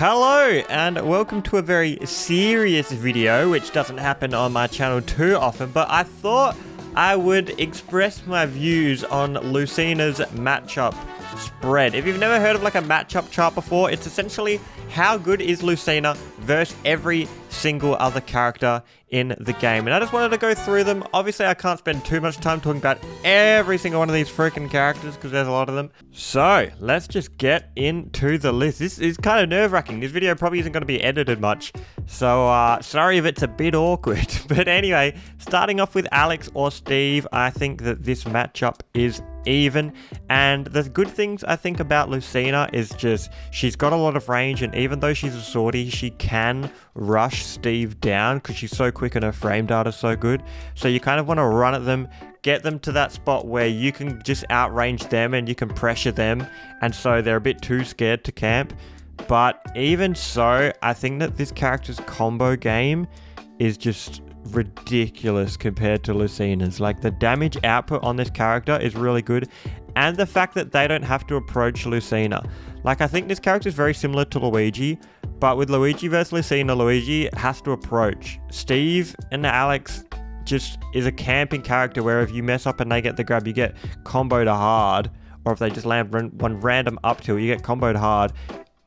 Hello and welcome to a very serious video, which doesn't happen on my channel too often, but I thought I would express my views on Lucina's matchup spread. If you've never heard of like a matchup chart before, it's essentially how good is Lucina versus every single other character in the game. And I just wanted to go through them. Obviously, I can't spend too much time talking about every single one of these freaking characters because there's a lot of them. So, let's just get into the list. This is kind of nerve-wracking. This video probably isn't going to be edited much. So, sorry if it's a bit awkward. But anyway, starting off with Alex or Steve, I think that this matchup is even. And the good things I think about Lucina is just she's got a lot of range, and even though she's a swordy, she can rush Steve down because she's so quick and her frame data is so good. So you kind of want to run at them, get them to that spot where you can just outrange them and you can pressure them, and so they're a bit too scared to camp. But even so, I think that this character's combo game is just ridiculous compared to Lucina's. Like, the damage output on this character is really good, and the fact that they don't have to approach Lucina. Like, I think this character is very similar to Luigi, but with Luigi versus Lucina, Luigi has to approach. Steve and Alex just is a camping character where if you mess up and they get the grab, you get comboed hard, or if they just land one random up tilt, you get comboed hard.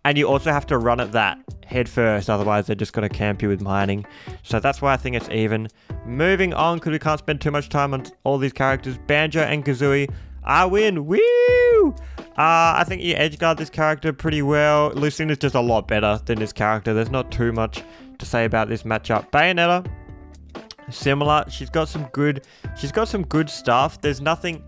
And you also have to run at that head first, otherwise they're just going to camp you with mining. So that's why I think it's even. Moving on, because we can't spend too much time on all these characters. Banjo and Kazooie, I win. Woo! I think you edgeguard this character pretty well. Lucina's just a lot better than this character. There's not too much to say about this matchup. Bayonetta, similar. She's got some good stuff. There's nothing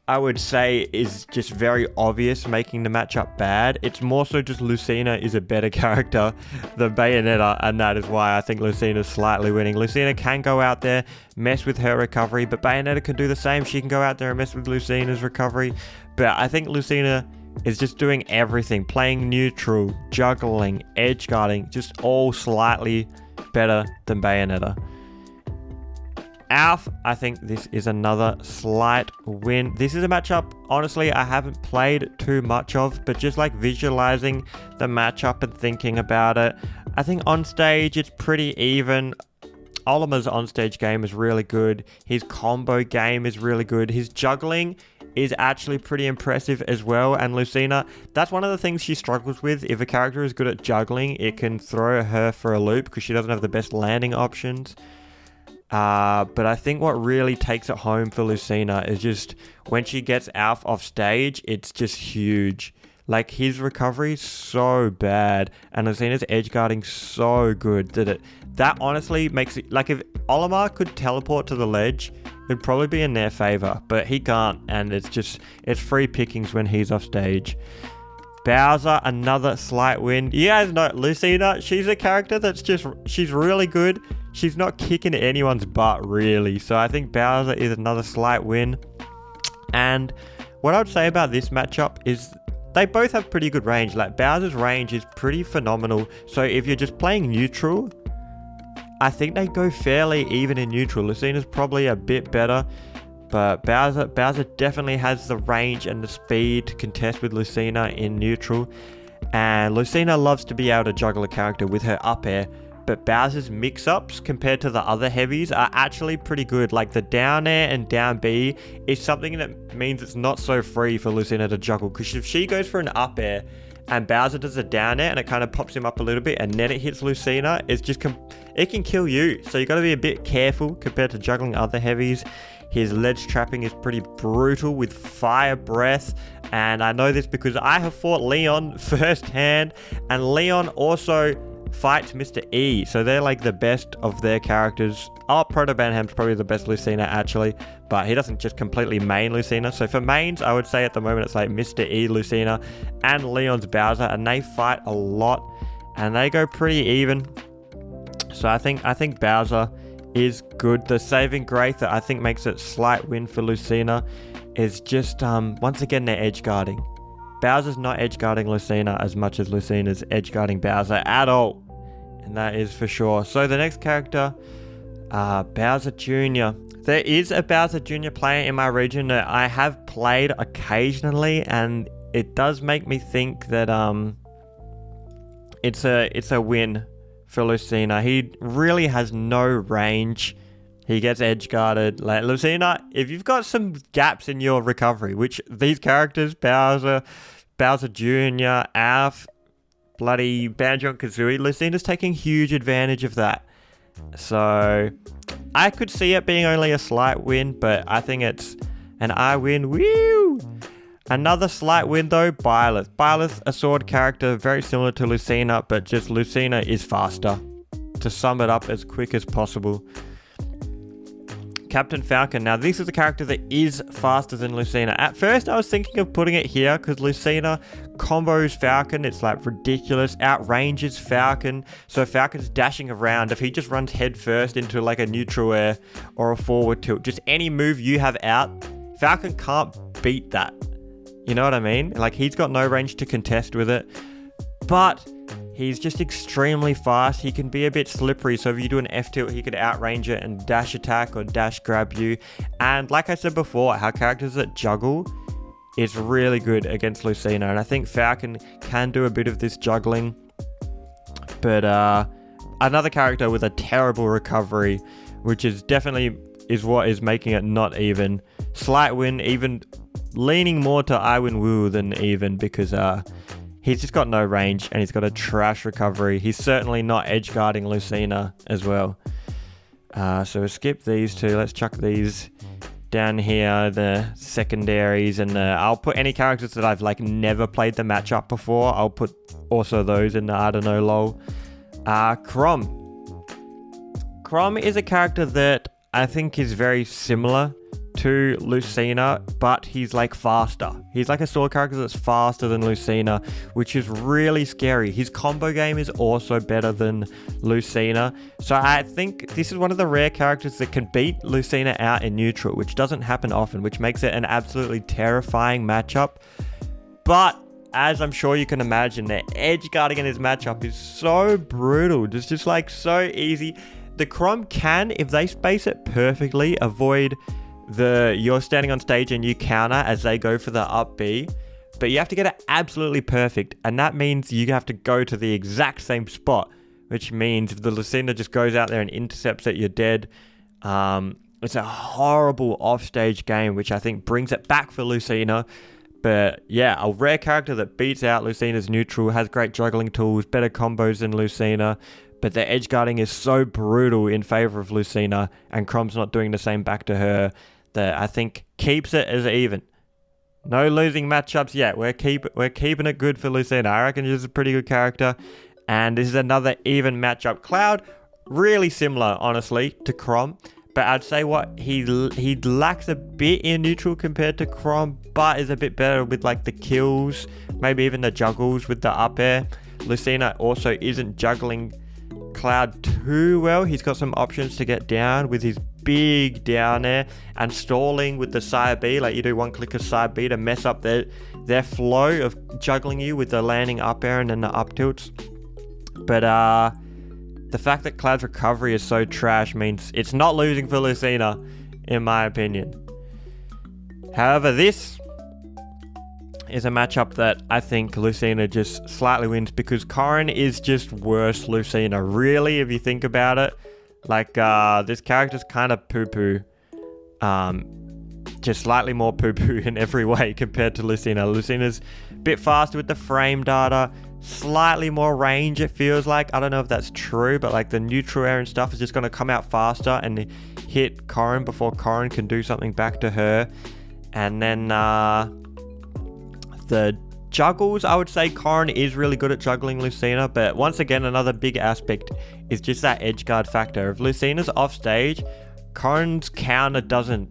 I would say is just very obvious making the matchup bad. It's more so just Lucina is a better character than Bayonetta, and that is why I think Lucina's slightly winning. Lucina can go out there, mess with her recovery, but Bayonetta can do the same. She can go out there and mess with Lucina's recovery. But I think Lucina is just doing everything, playing neutral, juggling, edge guarding, just all slightly better than Bayonetta. Alf, I think this is another slight win. This is a matchup, honestly, I haven't played too much of, but just like visualizing the matchup and thinking about it, I think on stage it's pretty even. Olimar's on-stage game is really good. His combo game is really good. His juggling is actually pretty impressive as well. And Lucina, that's one of the things she struggles with. If a character is good at juggling, it can throw her for a loop because she doesn't have the best landing options. But I think what really takes it home for Lucina is just when she gets Alf off stage, it's just huge. Like, his recovery is so bad, and Lucina's edge guarding so good that honestly makes it, like, if Olimar could teleport to the ledge, it'd probably be in their favor, but he can't, and it's free pickings when he's off stage. Bowser, another slight win. You guys know Lucina, she's a character that's she's really good. She's not kicking anyone's butt, really. So I think Bowser is another slight win. And what I would say about this matchup is they both have pretty good range. Like, Bowser's range is pretty phenomenal. So if you're just playing neutral, I think they go fairly even in neutral. Lucina's probably a bit better, but Bowser definitely has the range and the speed to contest with Lucina in neutral. And Lucina loves to be able to juggle a character with her up air, but Bowser's mix-ups compared to the other heavies are actually pretty good. Like, the down air and down B is something that means it's not so free for Lucina to juggle, because if she goes for an up air and Bowser does a down air and it kind of pops him up a little bit and then it hits Lucina, it's just it can kill you. So you got to be a bit careful compared to juggling other heavies. His ledge trapping is pretty brutal with fire breath, and I know this because I have fought Leon firsthand, and Leon also fights Mr. E, so they're like the best of their characters. Proto Banham's probably the best Lucina actually, but he doesn't just completely main Lucina. So for mains, I would say at the moment it's like Mr. E, Lucina, and Leon's Bowser, and they fight a lot, and they go pretty even. So I think Bowser is good. The saving grace that I think makes it slight win for Lucina is just once again their edge guarding. Bowser's not edge guarding Lucina as much as Lucina's edge guarding Bowser at all, and that is for sure. So the next character, Bowser Jr. There is a Bowser Jr. player in my region that I have played occasionally, and it does make me think that it's a win for Lucina. He really has no range. He gets edge guarded. Like Lucina, if you've got some gaps in your recovery, which these characters, Bowser Jr., Alf, bloody Banjo and Kazooie, Lucina's taking huge advantage of that. So I could see it being only a slight win, but I think it's an I win. Woo! Another slight win though, Byleth. Byleth, a sword character very similar to Lucina, but just Lucina is faster. To sum it up as quick as possible. Captain Falcon. Now this is a character that is faster than Lucina. At first I was thinking of putting it here because Lucina combos Falcon. It's like ridiculous. Outranges Falcon. So Falcon's dashing around. If he just runs head first into like a neutral air or a forward tilt, just any move you have out, Falcon can't beat that. You know what I mean? Like he's got no range to contest with it. But he's just extremely fast. He can be a bit slippery. So if you do an F tilt, he could outrange it and dash attack or dash grab you. And like I said before, how characters that juggle is really good against Lucina. And I think Falcon can do a bit of this juggling. But another character with a terrible recovery, which is definitely is what is making it not even. Slight win, even leaning more to I win woo than even, because he's just got no range and he's got a trash recovery. He's certainly not edge guarding Lucina as well. So we'll skip these two. Let's chuck these down here, the secondaries, and I'll put any characters that I've like never played the matchup before. I'll put also those in the I don't know lol. Chrom. Chrom is a character that I think is very similar to Lucina, but he's like faster. He's like a sword character that's faster than Lucina, which is really scary. His combo game is also better than Lucina. So I think this is one of the rare characters that can beat Lucina out in neutral, which doesn't happen often, which makes it an absolutely terrifying matchup. But as I'm sure you can imagine, the edge guarding in his matchup is so brutal. It's just like so easy. The Chrom can, if they space it perfectly, avoid you're standing on stage and you counter as they go for the up B, but you have to get it absolutely perfect, and that means you have to go to the exact same spot, which means if the Lucina just goes out there and intercepts it, you're dead. It's a horrible offstage game, which I think brings it back for Lucina. But yeah, a rare character that beats out Lucina's neutral, has great juggling tools, better combos than Lucina, but the edge guarding is so brutal in favor of Lucina, and Chrom's not doing the same back to her, that I think keeps it as even. No losing matchups yet. We're keeping it good for Lucina. I reckon she's a pretty good character. And this is another even matchup. Cloud, really similar, honestly, to Chrom. But I'd say he lacks a bit in neutral compared to Chrom, but is a bit better with like the kills, maybe even the juggles with the up air. Lucina also isn't juggling Cloud too well. He's got some options to get down with his big down air and stalling with the side B, like you do one click of side B to mess up their flow of juggling you with the landing up air and then the up tilts. But the fact that Cloud's recovery is so trash means it's not losing for Lucina, in my opinion. However, this is a matchup that I think Lucina just slightly wins, because Corrin is just worse Lucina. Really, if you think about it, like this character's kind of poo-poo. Just slightly more poo-poo in every way compared to Lucina. Lucina's a bit faster with the frame data, slightly more range it feels like. I don't know if that's true, but like the neutral air and stuff is just going to come out faster and hit Corrin before Corrin can do something back to her. And then the juggles, I would say Corrin is really good at juggling Lucina, but once again, another big aspect is just that edge guard factor. If Lucina's off stage, Corrin's counter doesn't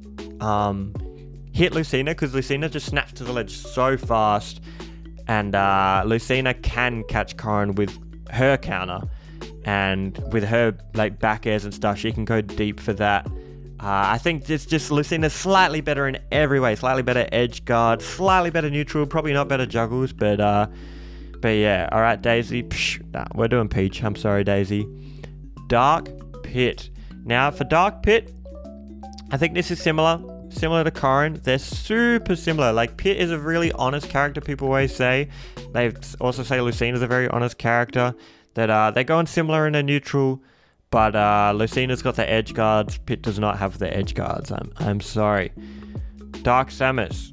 hit Lucina, because Lucina just snaps to the ledge so fast, and Lucina can catch Corrin with her counter, and with her like back airs and stuff, she can go deep for that. I think it's just Lucina's slightly better in every way. Slightly better edge guard, slightly better neutral, probably not better juggles, but yeah. All right, Daisy. Nah, we're doing Peach. I'm sorry, Daisy. Dark Pit. Now, for Dark Pit, I think this is similar similar to Corrin. They're super similar. Like, Pit is a really honest character, people always say. They also say Lucina's a very honest character. That they're going similar in a neutral, but Lucina's got the edge guards. Pit does not have the edge guards. I'm sorry. Dark Samus.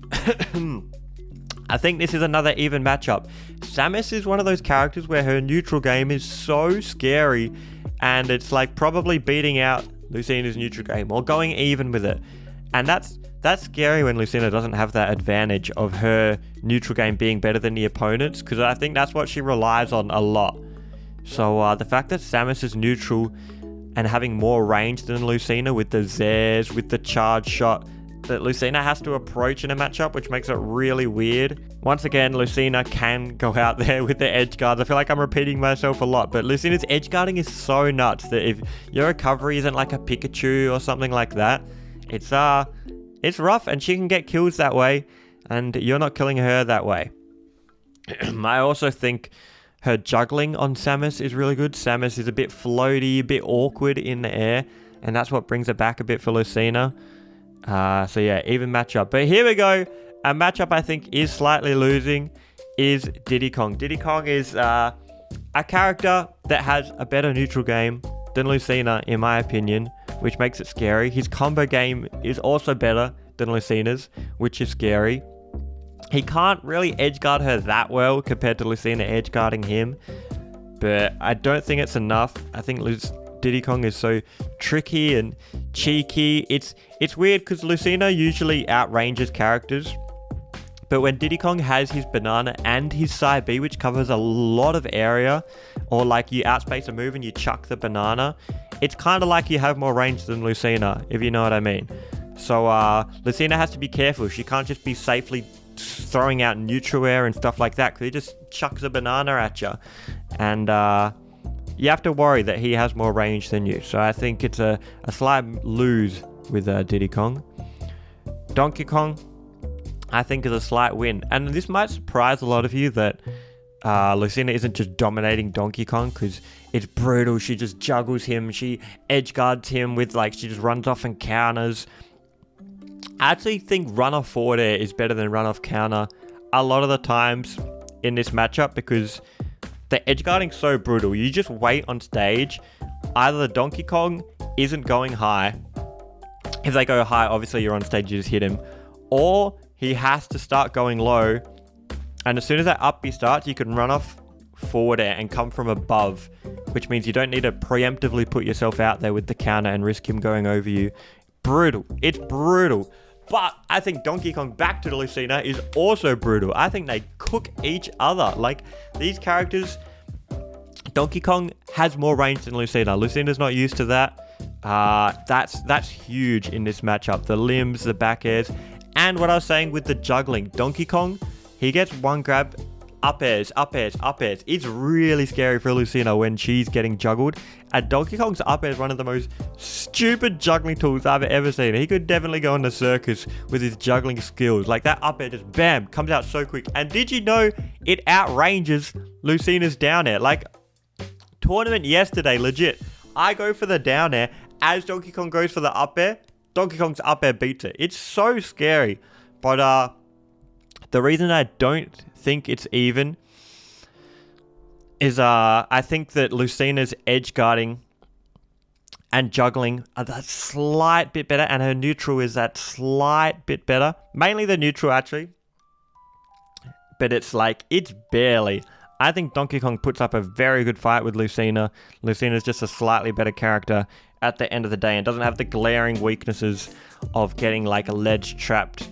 I think this is another even matchup. Samus is one of those characters where her neutral game is so scary, and it's like probably beating out Lucina's neutral game or going even with it. And that's scary when Lucina doesn't have that advantage of her neutral game being better than the opponent's, because I think that's what she relies on a lot. So the fact that Samus is neutral and having more range than Lucina with the Zares, with the charge shot, that Lucina has to approach in a matchup, which makes it really weird. Once again, Lucina can go out there with the edge guards. I feel like I'm repeating myself a lot, but Lucina's edge guarding is so nuts that if your recovery isn't like a Pikachu or something like that, it's rough, and she can get kills that way, and you're not killing her that way. I also think her juggling on Samus is really good. Samus is a bit floaty, a bit awkward in the air, and that's what brings it back a bit for Lucina. So yeah, even matchup. But here we go. A matchup I think is slightly losing is Diddy Kong. Diddy Kong is a character that has a better neutral game than Lucina, in my opinion, which makes it scary. His combo game is also better than Lucina's, which is scary. He can't really edge guard her that well compared to Lucina edge guarding him, but I don't think it's enough. I think Diddy Kong is so tricky and cheeky. It's weird because Lucina usually outranges characters, but when Diddy Kong has his banana and his side B, which covers a lot of area, or like you outspace a move and you chuck the banana, it's kind of like you have more range than Lucina, if you know what I mean. So Lucina has to be careful. She can't just be safely throwing out neutral air and stuff like that, because he just chucks a banana at you, and you have to worry that he has more range than you. So I think it's a slight lose with Diddy Kong. Donkey Kong, I think, is a slight win. And this might surprise a lot of you that Lucina isn't just dominating Donkey Kong, because it's brutal. She just juggles him. She edge guards him with, like, she just runs off and counters. I actually think run-off forward air is better than run-off counter a lot of the times in this matchup, because the edge guarding's so brutal. You just wait on stage. Either the Donkey Kong isn't going high. If they go high, obviously you're on stage, you just hit him. Or he has to start going low. And as soon as that up B starts, you can run off forward air and come from above, which means you don't need to preemptively put yourself out there with the counter and risk him going over you. Brutal. It's brutal. But I think Donkey Kong back to Lucina is also brutal. I think they cook each other. Like, these characters, Donkey Kong has more range than Lucina. Lucina's not used to that. That's huge in this matchup. The limbs, the back airs, and what I was saying with the juggling. Donkey Kong, he gets one grab, up airs, up airs, up airs. It's really scary for Lucina when she's getting juggled. And Donkey Kong's up air is one of the most stupid juggling tools I've ever seen. He could definitely go on the circus with his juggling skills. Like, that up air just bam, comes out so quick. And did you know it outranges Lucina's down air? Like, tournament yesterday, legit, I go for the down air as Donkey Kong goes for the up air. Donkey Kong's up air beats it. It's so scary. But the reason I don't think it's even is I think that Lucina's edge guarding and juggling are that slight bit better, and her neutral is that slight bit better. Mainly the neutral, actually. But it's like, it's barely. I think Donkey Kong puts up a very good fight with Lucina. Lucina's just a slightly better character at the end of the day, and doesn't have the glaring weaknesses of getting like a ledge trapped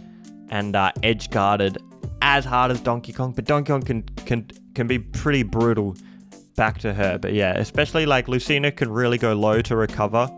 and edge guarded as hard as Donkey Kong. But Donkey Kong can be pretty brutal back to her. But yeah, especially like Lucina can really go low to recover.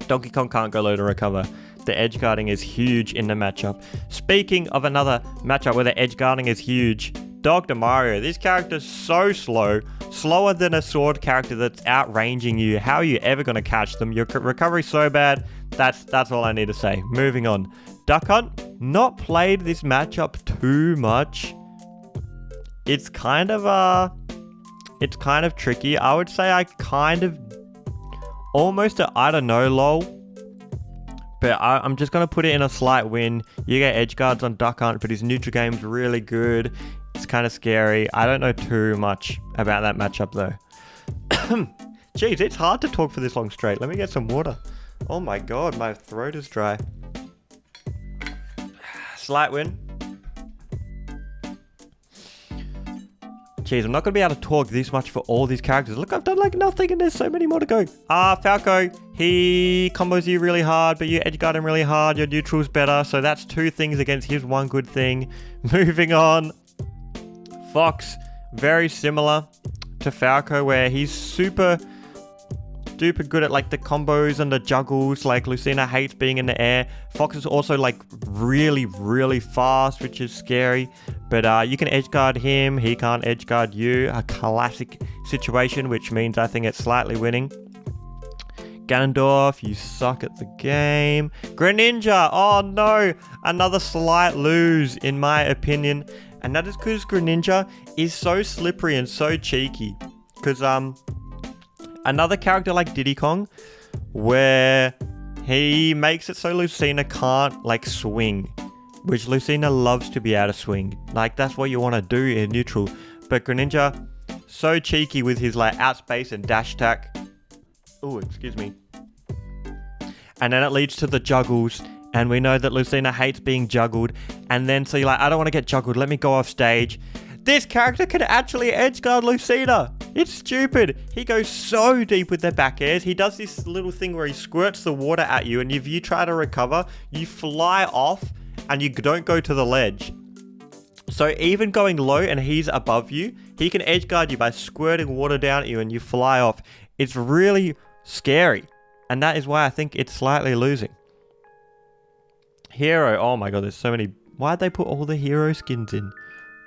Donkey Kong can't go low to recover. The edge guarding is huge in the matchup. Speaking of another matchup where the edge guarding is huge, Dr. Mario. This character's so slow. Slower than a sword character that's outranging you. How are you ever going to catch them? Your recovery's so bad. That's all I need to say. Moving on. Duck Hunt. Not played this matchup too much. It's kind of tricky. I would say I kind of almost a I don't know lol. But I'm just going to put it in a slight win. You get edge guards on Duck Hunt, but his neutral game's really good. It's kind of scary. I don't know too much about that matchup though. Jeez, it's hard to talk for this long straight. Let me get some water. Oh my god, my throat is dry. Slight win. Jeez, I'm not going to be able to talk this much for all these characters. Look, I've done like nothing and there's so many more to go. Falco, he combos you really hard, but you edgeguard him really hard. Your neutral's better, so that's 2 things against his 1 good thing. Moving on. Fox, very similar to Falco, where he's super duper good at like the combos and the juggles. Like Lucina hates being in the air. Fox is also like really fast, which is scary. But you can edgeguard him, he can't edgeguard you. A classic situation, which means I think it's slightly winning. Ganondorf, you suck at the game. Greninja, oh no, another slight lose in my opinion. And that is because Greninja is so slippery and so cheeky. Because another character like Diddy Kong, where he makes it so Lucina can't like swing, which Lucina loves to be able to swing. Like that's what you want to do in neutral. But Greninja, so cheeky with his like outspace and dash attack. Oh, excuse me. And then it leads to the juggles. And we know that Lucina hates being juggled. And then so you're like, I don't want to get juggled. Let me go off stage. This character can actually edgeguard Lucina. It's stupid. He goes so deep with their back airs. He does this little thing where he squirts the water at you. And if you try to recover, you fly off and you don't go to the ledge. So even going low and he's above you, he can edgeguard you by squirting water down at you and you fly off. It's really scary. And that is why I think it's slightly losing. Hero. Oh my god, there's so many. Why'd they put all the hero skins in?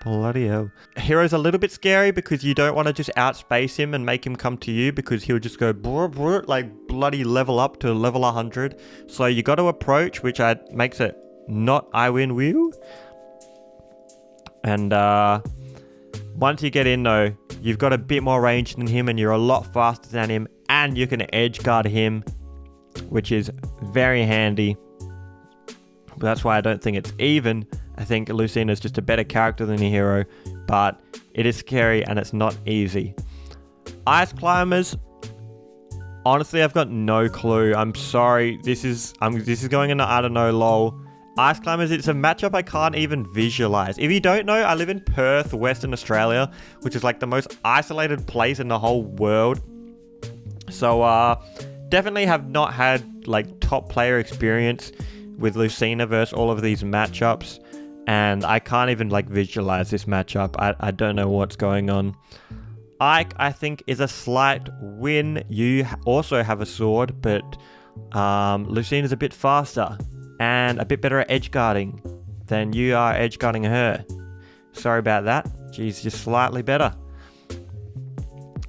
Bloody hell. Hero's a little bit scary because you don't want to just outspace him and make him come to you because he'll just go like bloody level up to level 100. So you got to approach, which makes it not I win wheel. And once you get in though, you've got a bit more range than him and you're a lot faster than him and you can edge guard him, which is very handy. But that's why I don't think it's even. I think Lucina is just a better character than a hero, but it is scary and it's not easy. Ice Climbers, honestly, I've got no clue. I'm sorry. This is going into I don't know, lol. Ice Climbers, it's a matchup I can't even visualize. If you don't know, I live in Perth, Western Australia, which is like the most isolated place in the whole world. So definitely have not had like top player experience with Lucina versus all of these matchups, and I can't even like visualize this matchup. I don't know what's going on. Ike, I think, is a slight win. You also have a sword, but Lucina's a bit faster and a bit better at edge guarding than you are edge guarding her. Sorry about that. She's just slightly better.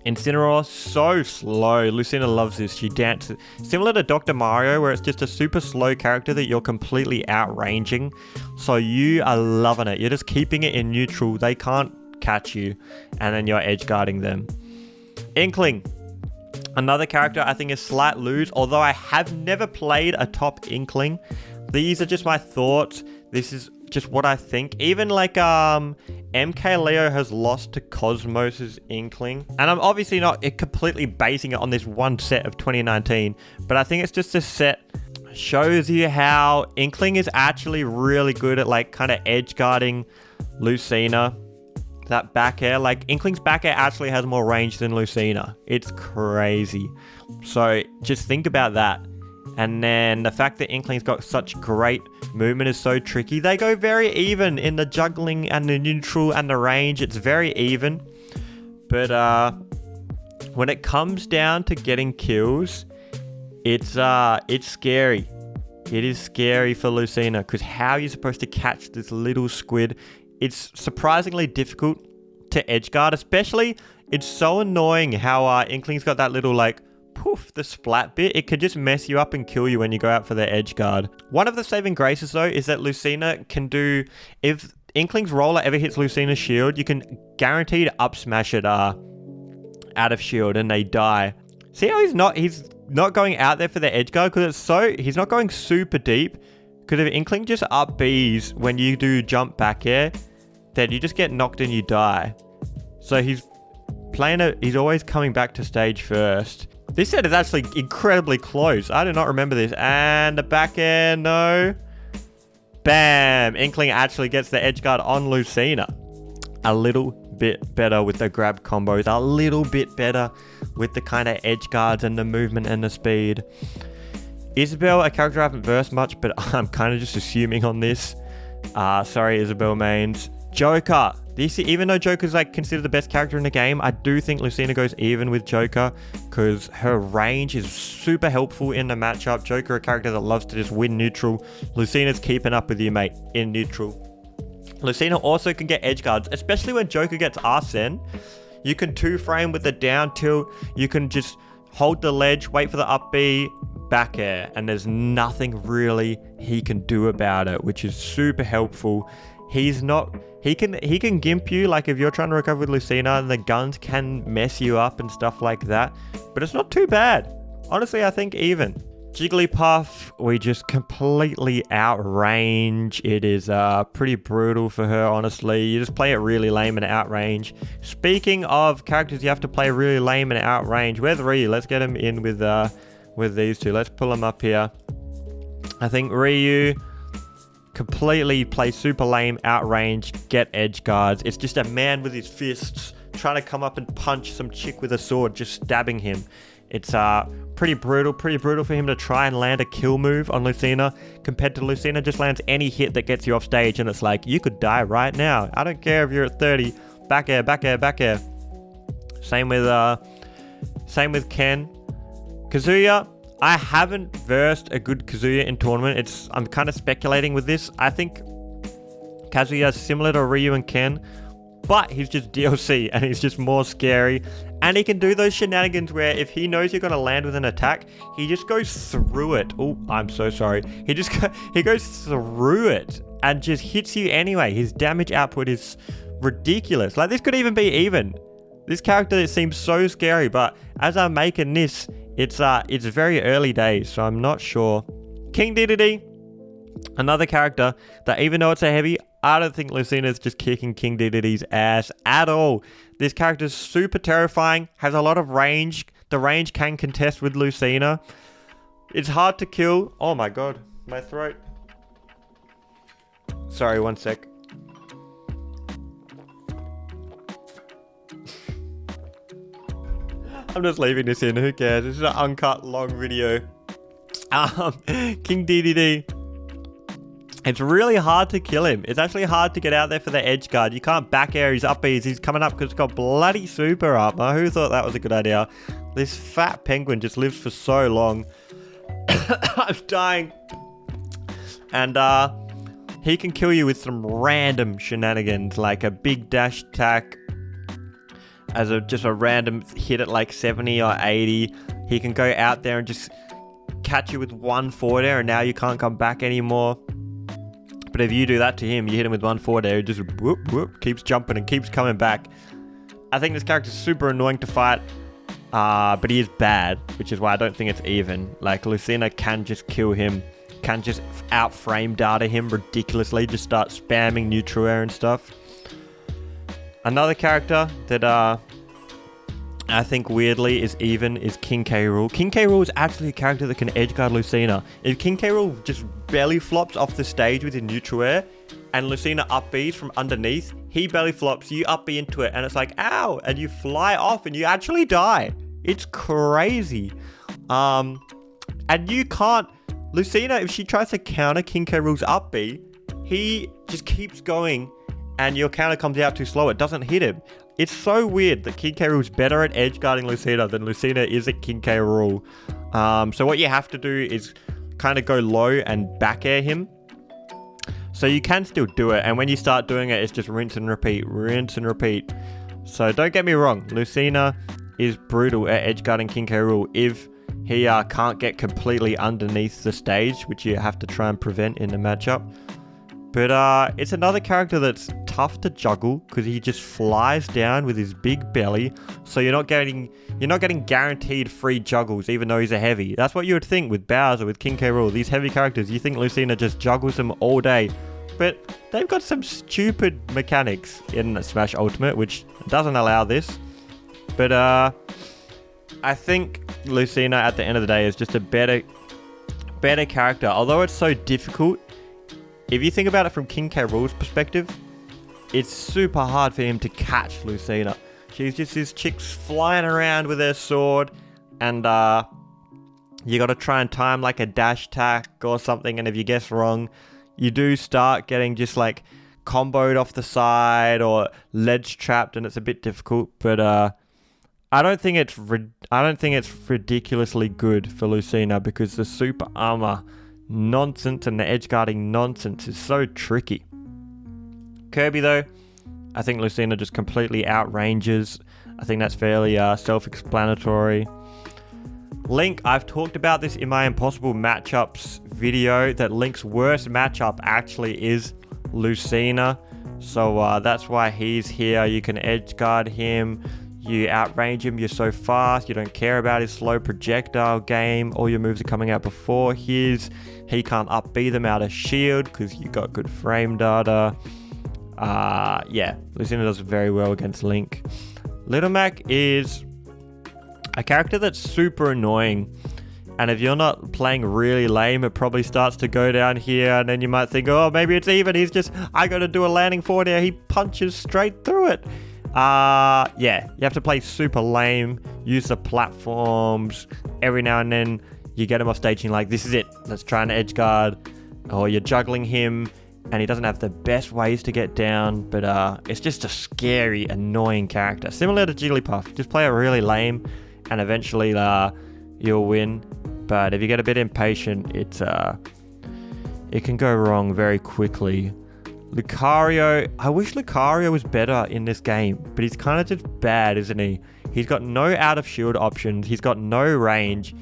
Incineroar, so slow. Lucina loves this. She dances. Similar to Dr. Mario, where it's just a super slow character that you're completely outranging. So you are loving it. You're just keeping it in neutral. They can't catch you. And then you're edge guarding them. Inkling. Another character I think is slight lose. Although I have never played a top Inkling. These are just my thoughts. This is just what I think. Even like MK Leo has lost to Cosmos's Inkling, and I'm obviously not completely basing it on this one set of 2019, but I think it's just a set shows you how Inkling is actually really good at like kind of edge guarding Lucina. That back air, like Inkling's back air actually has more range than Lucina. It's crazy. So just think about that. And then the fact that Inkling's got such great movement is so tricky. They go very even in the juggling and the neutral and the range. It's very even. But when it comes down to getting kills, it's scary. It is scary for Lucina because how are you supposed to catch this little squid? It's surprisingly difficult to edgeguard, especially it's so annoying how Inkling's got that little like poof, the splat bit. It could just mess you up and kill you when you go out for the edge guard. One of the saving graces though is that Lucina can do, if Inkling's roller ever hits Lucina's shield, you can guaranteed up smash it out of shield and they die. See how he's not going out there for the edge guard because he's not going super deep. Because if Inkling just up Bs when you do jump back air, then you just get knocked and you die. So he's always coming back to stage first. This set is actually incredibly close. I do not remember this. And the back air, no. Bam! Inkling actually gets the edge guard on Lucina. A little bit better with the grab combos. A little bit better with the kind of edge guards and the movement and the speed. Isabelle, a character I haven't versed much, but I'm kind of just assuming on this. Sorry, Isabelle mains. Joker. Even though Joker's like considered the best character in the game, I do think Lucina goes even with Joker because her range is super helpful in the matchup. Joker, a character that loves to just win neutral. Lucina's keeping up with you, mate, in neutral. Lucina also can get edge guards, especially when Joker gets Arsene. You can 2-frame with the down tilt. You can just hold the ledge, wait for the up B, back air, and there's nothing really he can do about it, which is super helpful. He can gimp you, like if you're trying to recover with Lucina, and the guns can mess you up and stuff like that, but it's not too bad. Honestly, I think even. Jigglypuff, we just completely outrange. It is pretty brutal for her, honestly. You just play it really lame and outrange. Speaking of characters you have to play really lame and outrange, where's Ryu? Let's get him in with these two. Let's pull them up here. I think Ryu completely plays super lame, outrange, get edge guards. It's just a man with his fists trying to come up and punch some chick with a sword, just stabbing him. It's pretty brutal for him to try and land a kill move on Lucina, compared to Lucina just lands any hit that gets you off stage, and it's like, you could die right now. I don't care if you're at 30. Back air, back air, back air. Same with Ken. Kazuya, I haven't versed a good Kazuya in tournament. I'm kind of speculating with this. I think Kazuya is similar to Ryu and Ken, but he's just DLC and he's just more scary. And he can do those shenanigans where if he knows you're going to land with an attack, he just goes through it. Oh, I'm so sorry. He goes through it and just hits you anyway. His damage output is ridiculous. Like, this could even be even. This character seems so scary, but as I'm making this, it's very early days, so I'm not sure. King Dedede, another character that even though it's a heavy, I don't think Lucina's just kicking King Dedede's ass at all. This character's super terrifying, has a lot of range. The range can contest with Lucina. It's hard to kill. Oh my god, my throat. Sorry, one sec. I'm just leaving this in, who cares? This is an uncut long video. King Dedede. It's really hard to kill him. It's actually hard to get out there for the edge guard. You can't back air his up Bs. He's coming up because it's got bloody super armor. Who thought that was a good idea? This fat penguin just lives for so long. I'm dying. And he can kill you with some random shenanigans, like a big dash attack as just a random hit at like 70 or 80. He can go out there and just catch you with one forward air, and now you can't come back anymore. But if you do that to him, you hit him with one forward air, he just whoop, whoop, keeps jumping and keeps coming back. I think this character's super annoying to fight, but he is bad, which is why I don't think it's even. Like, Lucina can just kill him, can just out-frame data him ridiculously, just start spamming neutral air and stuff. Another character that I think weirdly is even is King K. Rool. King K. Rool is actually a character that can edgeguard Lucina. If King K. Rool just belly flops off the stage with his neutral air and Lucina up Bs from underneath, he belly flops, you up B into it, and it's like, ow, and you fly off and you actually die. It's crazy. And you can't, Lucina, if she tries to counter King K. Rool's up B, he just keeps going and your counter comes out too slow. It doesn't hit him. It's so weird that King K. Rool's better at edge guarding Lucina than Lucina is at King K. Rool. So what you have to do is kind of go low and back air him. So you can still do it. And when you start doing it, it's just rinse and repeat, rinse and repeat. So don't get me wrong. Lucina is brutal at edge guarding King K. Rool if he can't get completely underneath the stage, which you have to try and prevent in the matchup. But it's another character that's tough to juggle because he just flies down with his big belly. So you're not getting guaranteed free juggles even though he's a heavy. That's what you would think with Bowser, with King K. Rool. These heavy characters, you think Lucina just juggles them all day. But they've got some stupid mechanics in Smash Ultimate which doesn't allow this. But I think Lucina at the end of the day is just a better character. Although it's so difficult, if you think about it from King K. Rool's perspective, it's super hard for him to catch Lucina. She's just this chick's flying around with her sword, and you got to try and time like a dash attack or something, and if you guess wrong, you do start getting just like comboed off the side or ledge trapped, and it's a bit difficult. But I don't think it's ridiculously good for Lucina because the super armor nonsense and the edge guarding nonsense is so tricky. Kirby though, I think Lucina just completely outranges. I think that's fairly self-explanatory. Link, I've talked about this in my impossible matchups video, that Link's worst matchup actually is Lucina. So that's why he's here. You can edge guard him. You outrange him, you're so fast, you don't care about his slow projectile game, all your moves are coming out before his, he can't up B them out of shield because you got good frame data. Yeah, Lucina does very well against Link. Little Mac is a character that's super annoying, and if you're not playing really lame, it probably starts to go down here, and then you might think, oh, maybe it's even, he's just, I gotta do a landing forward here, he punches straight through it. Yeah, you have to play super lame, use the platforms, every now and then you get him off stage and you're like, this is it, let's try and edge guard, or you're juggling him and he doesn't have the best ways to get down, but it's just a scary, annoying character. Similar to Jigglypuff, just play it really lame and eventually you'll win, but if you get a bit impatient, it can go wrong very quickly. Lucario, I wish Lucario was better in this game, but he's kind of just bad, isn't he? He's got no out of shield options, he's got no range,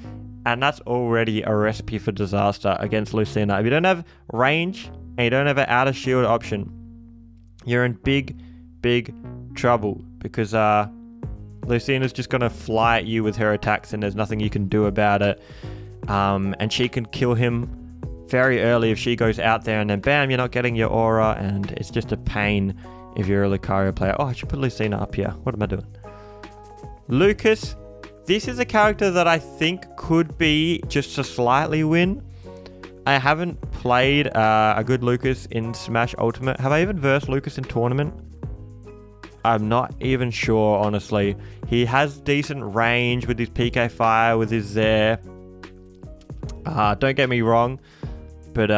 and that's already a recipe for disaster against Lucina. If you don't have range and you don't have an out of shield option, you're in big trouble because Lucina's just gonna fly at you with her attacks and there's nothing you can do about it. And she can kill him very early if she goes out there, and then bam, you're not getting your aura, and it's just a pain if you're a Lucario player. Oh, I should put Lucina up here. What am I doing? Lucas, this is a character that I think could be just a slightly win. I haven't played a good Lucas in Smash Ultimate. Have I even versed Lucas in tournament? I'm not even sure, honestly. He has decent range with his PK Fire, with his Zair. Don't get me wrong, but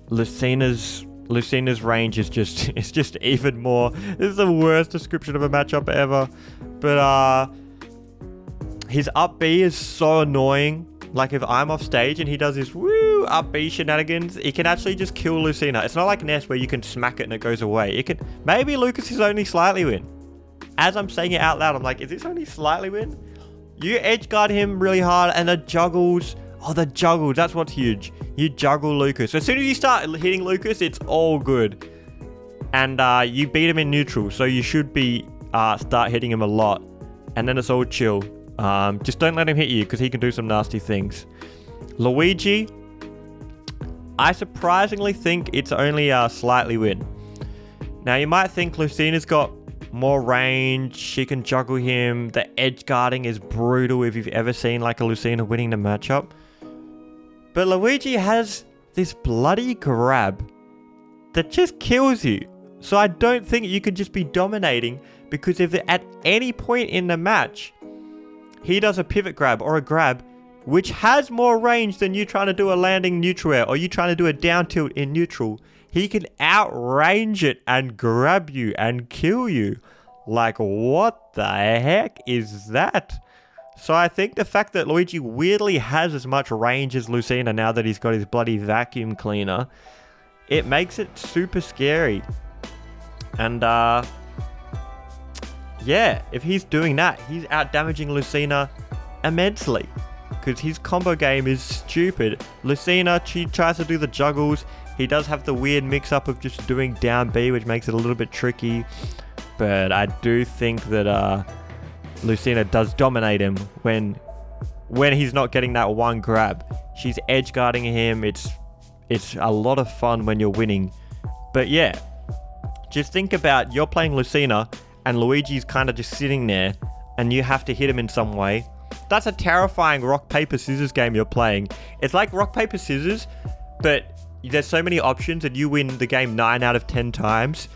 Lucina's range is just even more. This is the worst description of a matchup ever. But his up B is so annoying. Like if I'm off stage and he does his woo up B shenanigans, he can actually just kill Lucina. It's not like Ness where you can smack it and it goes away. It can, maybe Lucas is only slightly win. As I'm saying it out loud, I'm like, is this only slightly win? You edge guard him really hard, and the juggles. Oh, the juggles, that's what's huge. You juggle Lucas. As soon as you start hitting Lucas, it's all good. And you beat him in neutral, so you should be start hitting him a lot. And then it's all chill. Just don't let him hit you, because he can do some nasty things. Luigi, I surprisingly think it's only a slightly win. Now, you might think Lucina's got more range, she can juggle him, the edge guarding is brutal if you've ever seen like a Lucina winning the matchup. But Luigi has this bloody grab that just kills you. So I don't think you can just be dominating, because if at any point in the match he does a pivot grab or a grab which has more range than you trying to do a landing neutral air or you trying to do a down tilt in neutral, he can outrange it and grab you and kill you. Like, what the heck is that? So I think the fact that Luigi weirdly has as much range as Lucina now that he's got his bloody vacuum cleaner, it makes it super scary. And yeah, if he's doing that, he's out damaging Lucina immensely, because his combo game is stupid. Lucina, she tries to do the juggles, He does have the weird mix-up of just doing down B, which makes it a little bit tricky. But I do think that Lucina does dominate him when he's not getting that one grab. She's edge guarding him. It's a lot of fun when you're winning. But yeah, just think about you're playing Lucina and Luigi's kind of just sitting there and you have to hit him in some way. That's a terrifying rock, paper, scissors game you're playing. It's like rock, paper, scissors, but there's so many options and you win the game 9 out of 10 times,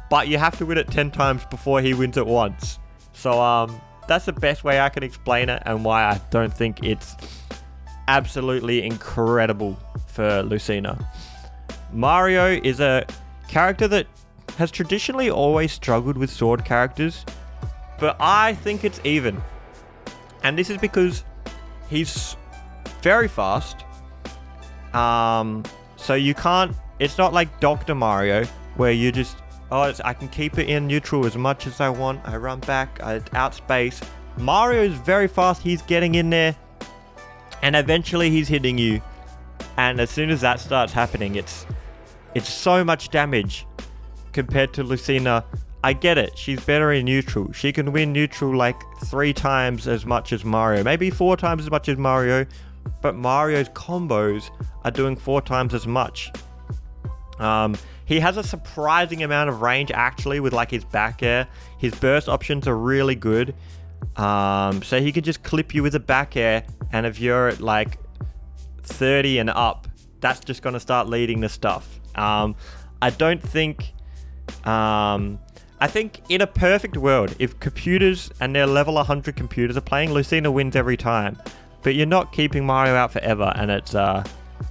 but you have to win it 10 times before he wins it once. So that's the best way I can explain it and why I don't think it's absolutely incredible for Lucina. Mario is a character that has traditionally always struggled with sword characters, but I think it's even. And this is because he's very fast. So you can't, it's not like Dr. Mario where you just, I can keep it in neutral as much as I want. I run back, I outspace. Mario is very fast. He's getting in there and eventually he's hitting you. And as soon as that starts happening, it's so much damage compared to Lucina. I get it. She's better in neutral. She can win neutral like 3 times as much as Mario. Maybe 4 times as much as Mario. But Mario's combos are doing 4 times as much. He has a surprising amount of range actually with like his back air. His burst options are really good. So he can just clip you with a back air. And if you're at like 30 and up, that's just going to start leading the stuff. I don't think... I think in a perfect world, if computers and their level 100 computers are playing, Lucina wins every time. But you're not keeping Mario out forever, and it's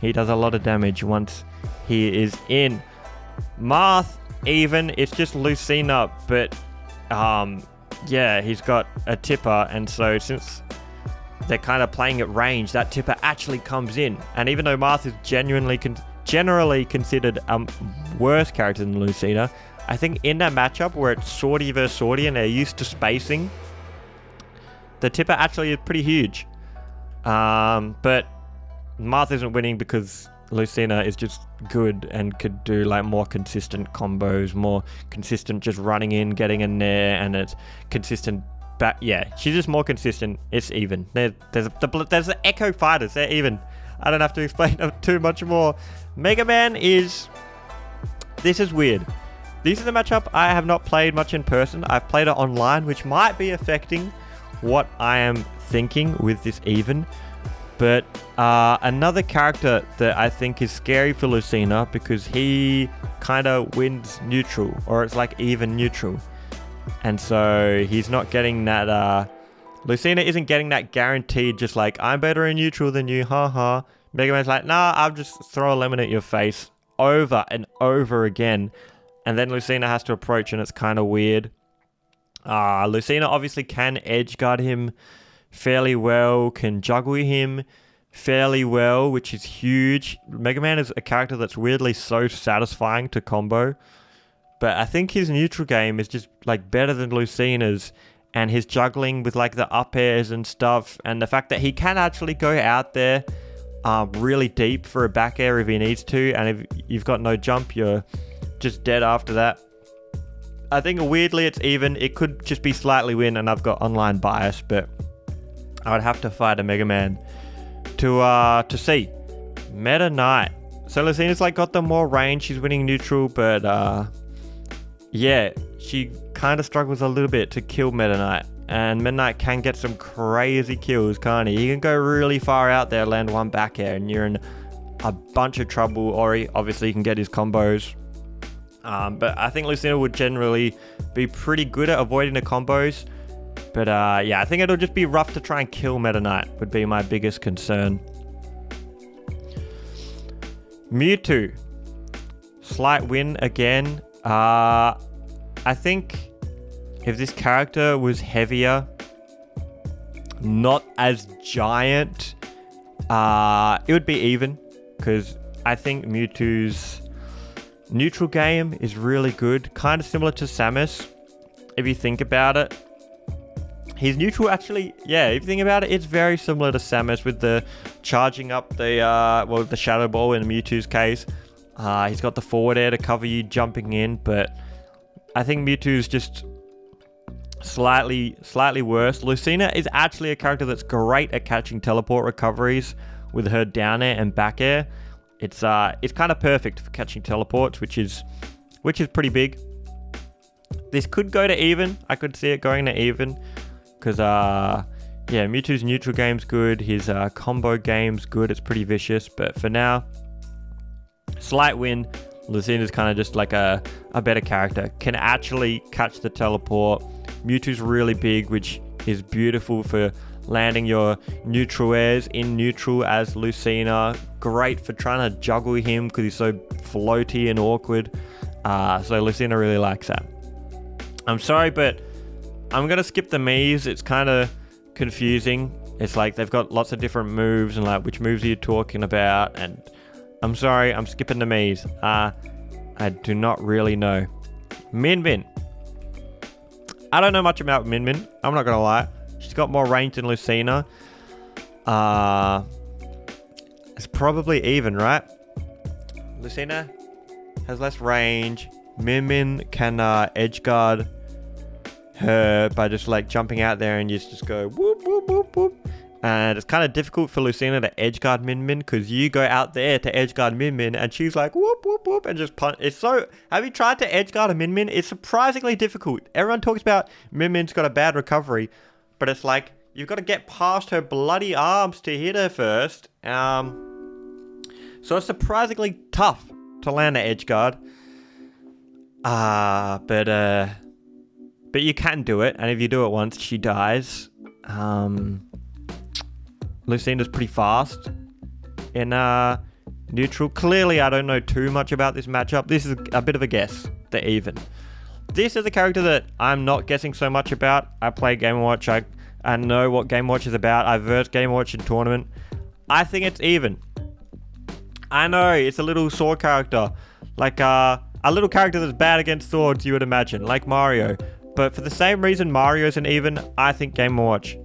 he does a lot of damage once he is in. Marth, even, it's just Lucina, but yeah, he's got a tipper, and so since they're kind of playing at range, that tipper actually comes in. And even though Marth is generally considered a worse character than Lucina, I think in that matchup where it's swordy versus swordy and they're used to spacing, the tipper actually is pretty huge. But Marth isn't winning because Lucina is just good and could do like more consistent combos, more consistent just running in, getting in there, and it's consistent back. Yeah, she's just more consistent. It's even. There's the Echo Fighters. They're even. I don't have to explain too much more. Mega Man is... This is weird. This is a matchup I have not played much in person. I've played it online, which might be affecting what I am thinking with this even. But another character that I think is scary for Lucina because he kind of wins neutral, or it's like even neutral. And so he's not getting that... Lucina isn't getting that guaranteed just like, I'm better in neutral than you, haha. Mega Man's like, nah, I'll just throw a lemon at your face over and over again. And then Lucina has to approach and it's kind of weird. Lucina obviously can edge guard him fairly well, can juggle him fairly well, which is huge. Mega Man is a character that's weirdly so satisfying to combo. But I think his neutral game is just like better than Lucina's. And his juggling with like the up airs and stuff. And the fact that he can actually go out there really deep for a back air if he needs to. And if you've got no jump, you're just dead after that. I think weirdly it's even. It could just be slightly win and I've got online bias, but I would have to fight a Mega Man to see. Meta Knight. So Lucina's like got the more range. She's winning neutral, but yeah, she kind of struggles a little bit to kill Meta Knight. And Meta Knight can get some crazy kills, can't he? He can go really far out there, land one back air, and you're in a bunch of trouble. Or obviously you can get his combos. But I think Lucina would generally be pretty good at avoiding the combos. But yeah, I think it'll just be rough to try and kill Meta Knight would be my biggest concern. Mewtwo. Slight win again. I think if this character was heavier, not as giant, it would be even. Because I think Mewtwo's neutral game is really good. Kind of similar to Samus, if you think about it. His neutral actually, yeah, if you think about it, it's very similar to Samus with the charging up the Shadow Ball in Mewtwo's case. He's got the forward air to cover you jumping in, but I think Mewtwo's just slightly worse. Lucina is actually a character that's great at catching teleport recoveries with her down air and back air. It's kind of perfect for catching teleports, which is pretty big. This could go to even. I could see it going to even because yeah, Mewtwo's neutral game's good. His combo game's good. It's pretty vicious, but for now, slight win. Lucina's kind of just like a better character. Can actually catch the teleport. Mewtwo's really big, which is beautiful for landing your neutral airs in neutral as Lucina. Great for trying to juggle him because he's so floaty and awkward. So Lucina really likes that. I'm sorry, but I'm going to skip the Miis. It's kind of confusing. It's like they've got lots of different moves and like which moves are you talking about? And I'm sorry, I'm skipping the Miis. I do not really know. Min Min. I don't know much about Min Min. I'm not going to lie. She's got more range than Lucina. It's probably even, right? Lucina has less range. Min Min can edge guard her by just like jumping out there and you just go whoop, whoop, whoop, whoop. And it's kind of difficult for Lucina to edge guard Min Min because you go out there to edge guard Min Min and she's like whoop, whoop, whoop and just punch. It's so... Have you tried to edge guard a Min Min? It's surprisingly difficult. Everyone talks about Min Min's got a bad recovery, but it's like you've got to get past her bloody arms to hit her first. So it's surprisingly tough to land an edge guard. But you can do it, and if you do it once, she dies. Lucina's pretty fast in neutral. Clearly, I don't know too much about this matchup. This is a bit of a guess. They're even. This is a character that I'm not guessing so much about. I play Game & Watch. I know what Game & Watch is about. I versed Game & Watch in tournament. I think it's even. I know, it's a little sword character. Like, a little character that's bad against swords, you would imagine. Like Mario. But for the same reason Mario's an even, I think Game & Watch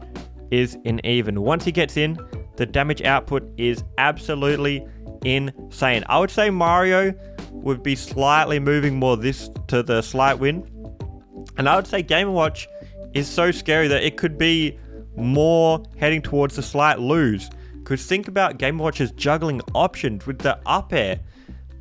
is an even. Once he gets in, the damage output is absolutely insane. I would say Mario would be slightly moving more this to the slight win. And I would say Game & Watch is so scary that it could be more heading towards the slight lose. Because think about Game & Watch's juggling options with the up air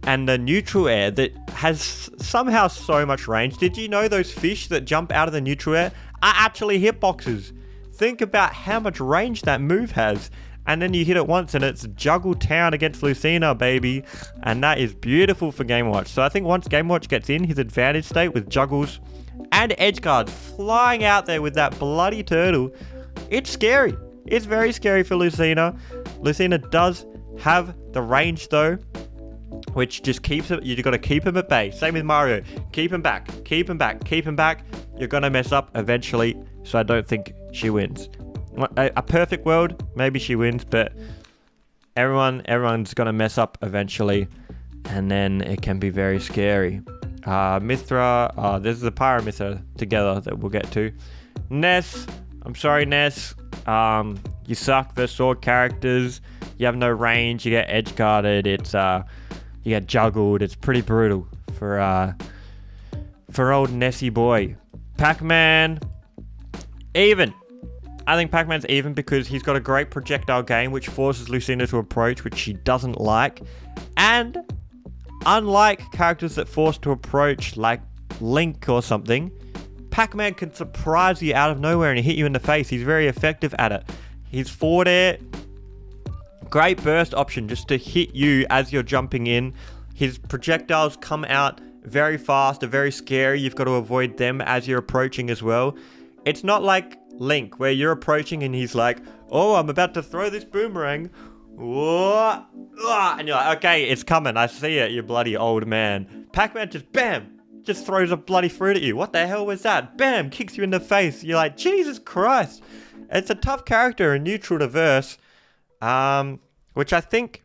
and the neutral air that has somehow so much range. Did you know those fish that jump out of the neutral air are actually hitboxes? Think about how much range that move has. And then you hit it once and it's Juggle Town against Lucina, baby. And that is beautiful for Game & Watch. So I think once Game & Watch gets in his advantage state with juggles and edge guards flying out there with that bloody turtle, it's scary. It's very scary for Lucina. Lucina does have the range though, which just keeps it. You got to keep him at bay. Same with Mario. Keep him back. Keep him back. Keep him back. You're gonna mess up eventually. So I don't think she wins. A perfect world, maybe she wins, but everyone's gonna mess up eventually, and then it can be very scary. Mithra. This is a Pyro Mithra together that we'll get to. Ness. I'm sorry, Ness. You suck versus sword characters. You have no range. You get edge guarded. It's you get juggled. It's pretty brutal for old Nessie boy. Pac-Man, even. I think Pac-Man's even because he's got a great projectile game which forces Lucina to approach, which she doesn't like. And unlike characters that force to approach like Link or something, Pac-Man can surprise you out of nowhere and hit you in the face. He's very effective at it. His forward air, great burst option just to hit you as you're jumping in. His projectiles come out very fast, are very scary. You've got to avoid them as you're approaching as well. It's not like Link where you're approaching and he's like, oh, I'm about to throw this boomerang. Whoa. And you're like, okay, it's coming. I see it, you bloody old man. Pac-Man just bam, just throws a bloody fruit at you. What the hell was that? Bam, kicks you in the face. You're like, Jesus Christ. It's a tough character in neutral to verse, which I think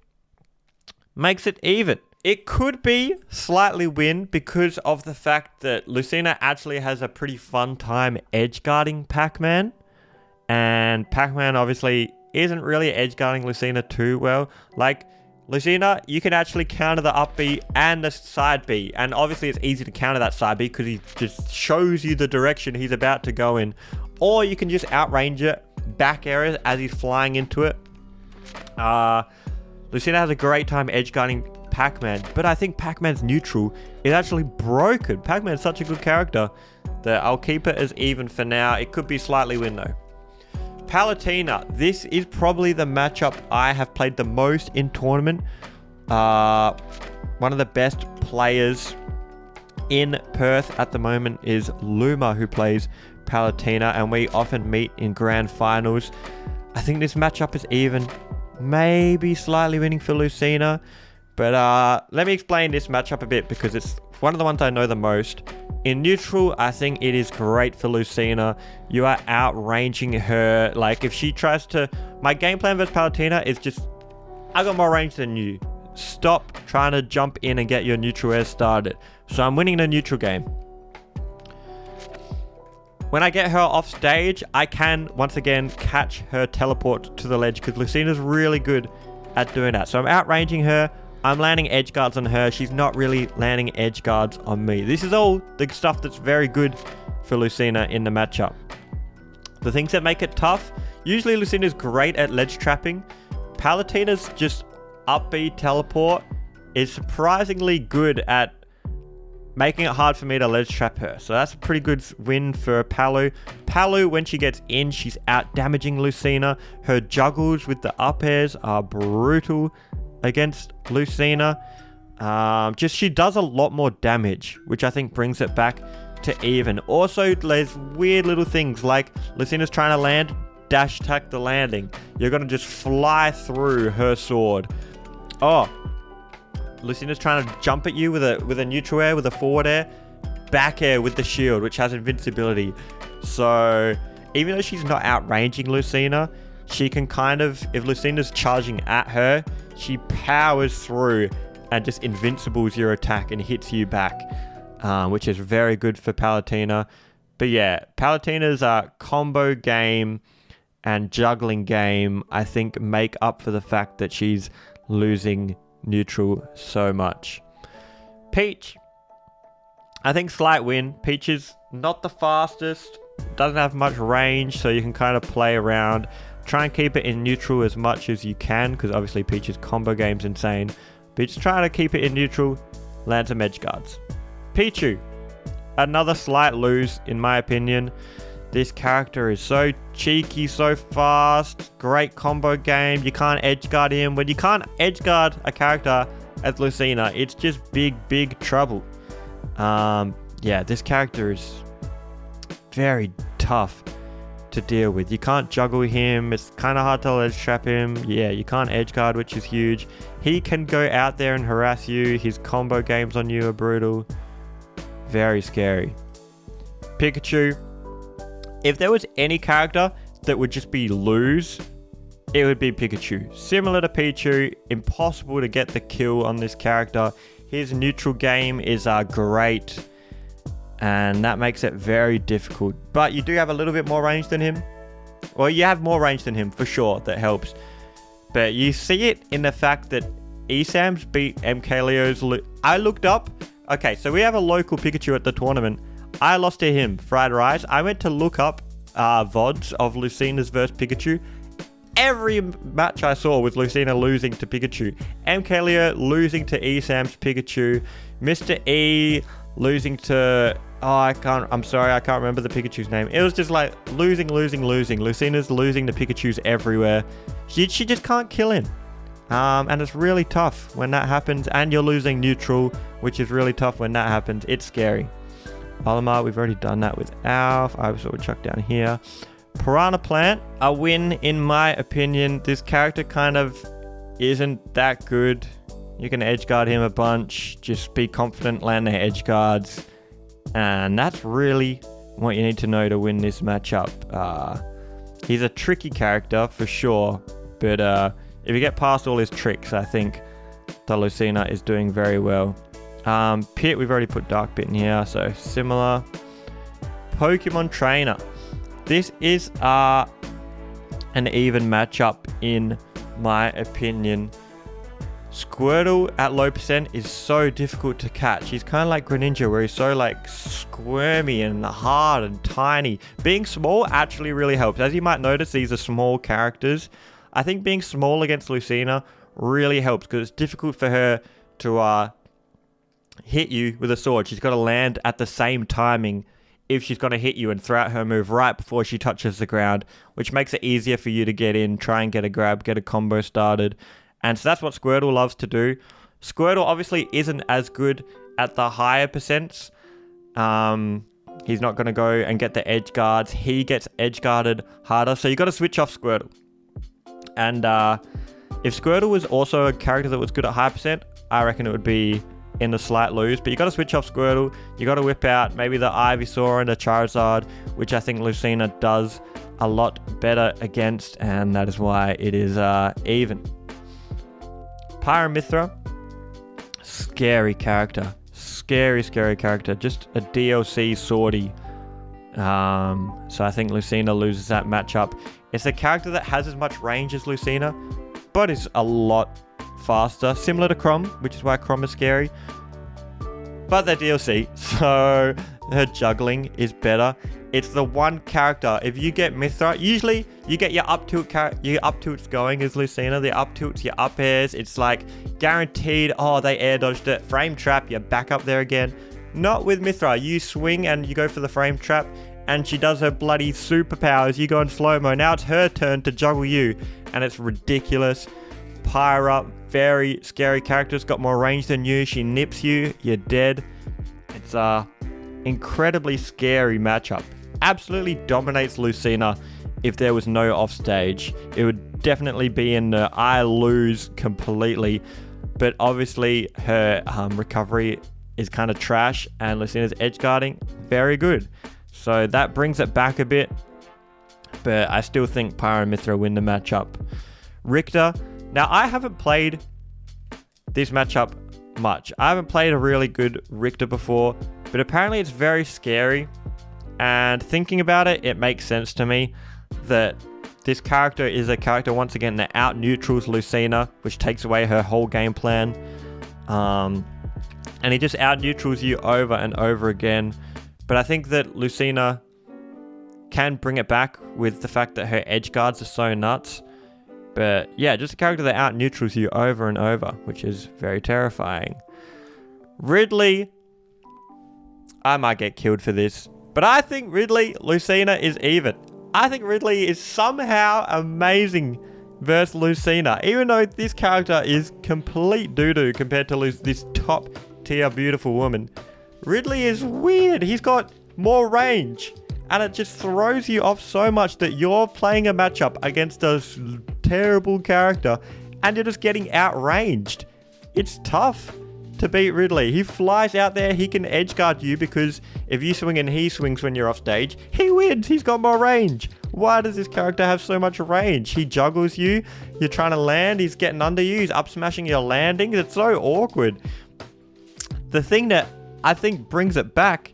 makes it even. It could be slightly win because of the fact that Lucina actually has a pretty fun time edge guarding Pac-Man. And Pac-Man obviously isn't really edge guarding Lucina too well. Like, Lucina, you can actually counter the up B and the side B. And obviously it's easy to counter that side B because he just shows you the direction he's about to go in. Or you can just outrange it, back air as he's flying into it. Lucina has a great time edge guarding Pac-Man, but I think Pac-Man's neutral is actually broken. Pac-Man's such a good character that I'll keep it as even for now. It could be slightly win though. Palutena, this is probably the matchup I have played the most in tournament. One of the best players in Perth at the moment is Luma, who plays Palutena, and we often meet in grand finals. I think this matchup is even, maybe slightly winning for Lucina, but let me explain this matchup a bit because it's one of the ones I know the most. In neutral, I think it is great for Lucina. You are outranging her. Like, if she tries to... My game plan versus Palutena is just... I got more range than you. Stop trying to jump in and get your neutral air started. So I'm winning the neutral game. When I get her off stage, I can, once again, catch her teleport to the ledge because Lucina's really good at doing that. So I'm outranging her. I'm landing edge guards on her. She's not really landing edge guards on me. This is all the stuff that's very good for Lucina in the matchup. The things that make it tough, usually Lucina's great at ledge trapping. Palutena's just up B teleport is surprisingly good at making it hard for me to ledge trap her. So that's a pretty good win for Palu. Palu, when she gets in, she's out damaging Lucina. Her juggles with the up airs are brutal against Lucina. She does a lot more damage, which I think brings it back to even. Also, there's weird little things like Lucina's trying to land, dash attack the landing. You're going to just fly through her sword. Oh, Lucina's trying to jump at you with a neutral air, with a forward air, back air with the shield, which has invincibility. So even though she's not outranging Lucina, she can kind of, if Lucina's charging at her, she powers through and just invincibles your attack and hits you back, which is very good for Palutena. But yeah, Palutena's combo game and juggling game, I think, make up for the fact that she's losing neutral so much. Peach, I think slight win. Peach is not the fastest, doesn't have much range, so you can kind of play around. Try and keep it in neutral as much as you can, because obviously Peach's combo game's insane. But just try to keep it in neutral, land some edge guards. Pichu, another slight lose in my opinion. This character is so cheeky, so fast, great combo game. You can't edge guard him. When you can't edge guard a character as Lucina, it's just big trouble. Yeah, this character is very tough to deal with. You can't juggle him. It's kind of hard to edge trap him. Yeah, you can't edge guard, which is huge. He can go out there and harass you. His combo games on you are brutal. Very scary. Pikachu. If there was any character that would just be lose, it would be Pikachu. Similar to Pichu, impossible to get the kill on this character. His neutral game is great, and that makes it very difficult. But you do have a little bit more range than him. Well, you have more range than him, for sure. That helps. But you see it in the fact that ESAMs beat MKLeo's... I looked up... Okay, so we have a local Pikachu at the tournament. I lost to him, fried rice. I went to look up VODs of Lucina's versus Pikachu. Every match I saw was Lucina losing to Pikachu. MKLeo losing to ESAM's Pikachu. Mr. E losing to... Oh, I'm sorry, I can't remember the Pikachu's name. It was just like losing. Lucina's losing to Pikachu's everywhere. She just can't kill him. And it's really tough when that happens. And you're losing neutral, which is really tough when that happens. It's scary. Olimar, we've already done that with Alf. I was sort of chucked down here. Piranha Plant, a win in my opinion. This character kind of isn't that good. You can edge guard him a bunch. Just be confident, land their edge guards. And that's really what you need to know to win this matchup. He's a tricky character for sure. But if you get past all his tricks, I think the Lucina is doing very well. Pit, we've already put Dark Pit in here, so similar. Pokemon Trainer. This is an even matchup in my opinion. Squirtle at low percent is so difficult to catch. He's kind of like Greninja, where he's so like squirmy and hard and tiny. Being small actually really helps. As you might notice, these are small characters. I think being small against Lucina really helps because it's difficult for her to hit you with a sword. She's got to land at the same timing if she's going to hit you and throw out her move right before she touches the ground, which makes it easier for you to get in, try and get a grab, get a combo started. And so that's what Squirtle loves to do. Squirtle obviously isn't as good at the higher percents. He's not going to go and get the edge guards. He gets edge guarded harder. So you got to switch off Squirtle. And if Squirtle was also a character that was good at high percent, I reckon it would be in the slight lose. But you got to switch off Squirtle. You got to whip out maybe the Ivysaur and the Charizard, which I think Lucina does a lot better against. And that is why it is even. Pyramithra, scary character. Scary character. Just a DLC sortie. So I think Lucina loses that matchup. It's a character that has as much range as Lucina, but is a lot faster. Similar to Chrom, which is why Chrom is scary. But they're DLC, so her juggling is better. It's the one character, if you get Mithra, usually you get your up tilt going as Lucina, the up tilts, your up airs, it's like guaranteed, oh, they air dodged it, frame trap, you're back up there again. Not with Mithra, you swing and you go for the frame trap, and she does her bloody superpowers, you go in slow-mo, now it's her turn to juggle you, and it's ridiculous. Pyra, very scary character, it's got more range than you, she nips you, you're dead. It's a incredibly scary matchup. Absolutely dominates Lucina if there was no offstage. It would definitely be in the I lose completely, but obviously her recovery is kind of trash, and Lucina's edge guarding very good. So that brings it back a bit, but I still think Pyra and Mithra win the matchup. Richter. Now, I haven't played this matchup much. I haven't played a really good Richter before, but apparently it's very scary. And thinking about it, it makes sense to me that this character is a character, once again, that out-neutrals Lucina, which takes away her whole game plan. And he just out-neutrals you over and over again. But I think that Lucina can bring it back with the fact that her edge guards are so nuts. But yeah, just a character that out-neutrals you over and over, which is very terrifying. Ridley, I might get killed for this, but I think Lucina is even. I think Ridley is somehow amazing versus Lucina, even though this character is complete doo-doo compared to this top-tier beautiful woman. Ridley is weird. He's got more range, and it just throws you off so much that you're playing a matchup against a terrible character, and you're just getting outranged. It's tough to beat Ridley. He flies out there, he can edge guard you because if you swing and he swings when you're off stage, he wins. He's got more range. Why does this character have so much range? He juggles you, you're trying to land, he's getting under you, he's up smashing your landings. It's so awkward. The thing that I think brings it back